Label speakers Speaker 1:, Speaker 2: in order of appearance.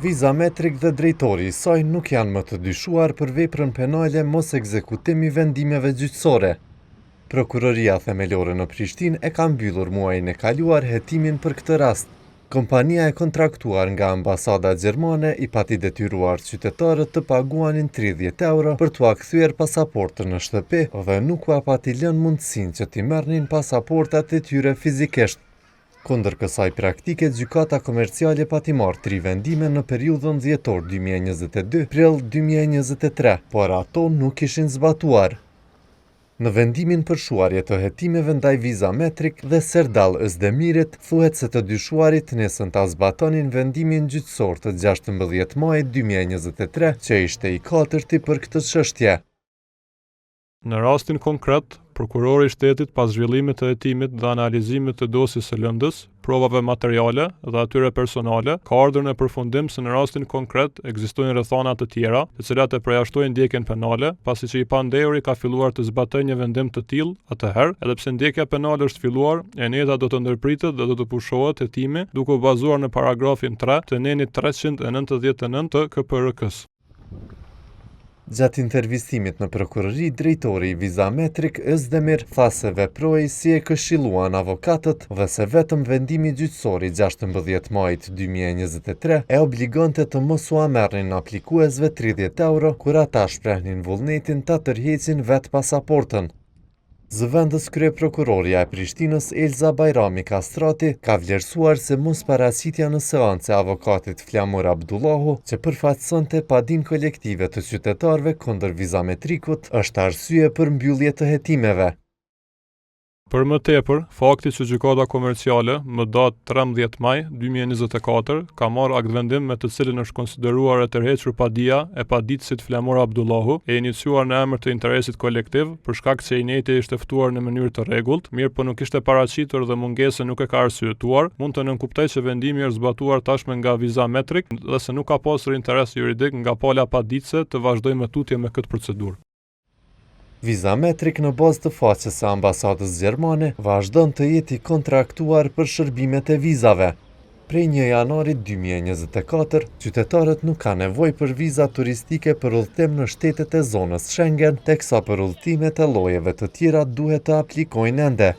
Speaker 1: Viza Metrik dhe drejtori i saj nuk janë më të dyshuar për veprën penale mos ekzekutim i vendimeve gjyqësore. Prokuroria themelore në Prishtinë e ka mbyllur muajin e kaluar hetimin për këtë rast. Kompania e kontraktuar nga ambasada gjermane i pati detyruar qytetarët të paguanin 30 euro për t'u kthyer pasaportën në shtëpi dhe nuk u pati lënë mundësinë që t'i merrnin pasaportat e tyre fizikisht. Kundër kësaj praktike, gjykata komerciale pati marrë 3 vendime në periudhën dhjetor 2022-prill 2023, por ato nuk ishin zbatuar. Në vendimin për shuarje të hetimeve ndaj Viza Metrik dhe Serdal Özdemirit, thuhet se të dyshuarit nesën ta zbatonin vendimin gjyqësor të 16 majit 2023, që ishte i 4-ti për këtë çështje.
Speaker 2: Në rastin konkret, prokurori i shtetit pas zhvillimit të hetimit dhe analizimit të dosjes së lëndës, provave materiale dhe atyre personale, ka ardhur në përfundim se në rastin konkret ekzistojnë rrethana të tjera, të cilat e përjashtojnë ndjekjen penale, pasi që i pandehuri ka filluar të zbatojë një vendim të tillë, atëherë, edhe pse ndjekja penale është filluar, eneta do të ndërpritet dhe do të pushohet hetimi duke u bazuar në paragrafin 3 të nenit 399 të KPRK-s.
Speaker 1: Gjatë intervistimit në prokurori, drejtori i Viza Metrik Özdemir tha se veproi si e këshilluan avokatët dhe se vetëm vendimi gjyqësor i 16 majit 2023 e obligonte të mos u merrnin aplikuesve 30 euro kur ata shprehnin vullnetin ta tërheqin vetë pasaportën. Zëvendës kryeprokuroria e Prishtinës Elza Bajrami Kastrati ka vlerësuar se mos paraqitja në seancë e avokatit Flamur Abdullahu që përfaqësonte padin kolektive të qytetarëve kundër Viza Metrikut është arsye për mbyllje të hetimeve.
Speaker 2: Për më tepër, fakti që gjykata komerciale më datë 13 maj 2024 ka marrë aktvendim me të cilin është konsideruar e tërhequr padia e paditësit Flamur Abdullahu e iniciuar në emër të interesit kolektiv për shkak se ineti ishte ftuar në mënyrë të rregullt, mirë po nuk ishte paraqitur dhe mungesa nuk e ka arsyetuar, mund të nënkuptoj që vendimi është zbatuar tashmë nga Viza Metrik dhe se nuk ka pasur interes juridik nga pala paditëse të vazhdojë me tutje me këtë procedurë.
Speaker 1: Viza Metrik në bazë të faqes së ambasadës gjermane vazhdon të jetë i kontraktuar për shërbimet e vizave. Prej 1 janarit 2024, qytetarët nuk kanë nevojë për viza turistike për udhëtim në shtetet e zonës Schengen, teksa për udhëtimet e llojeve të tjera duhet të aplikojnë ende.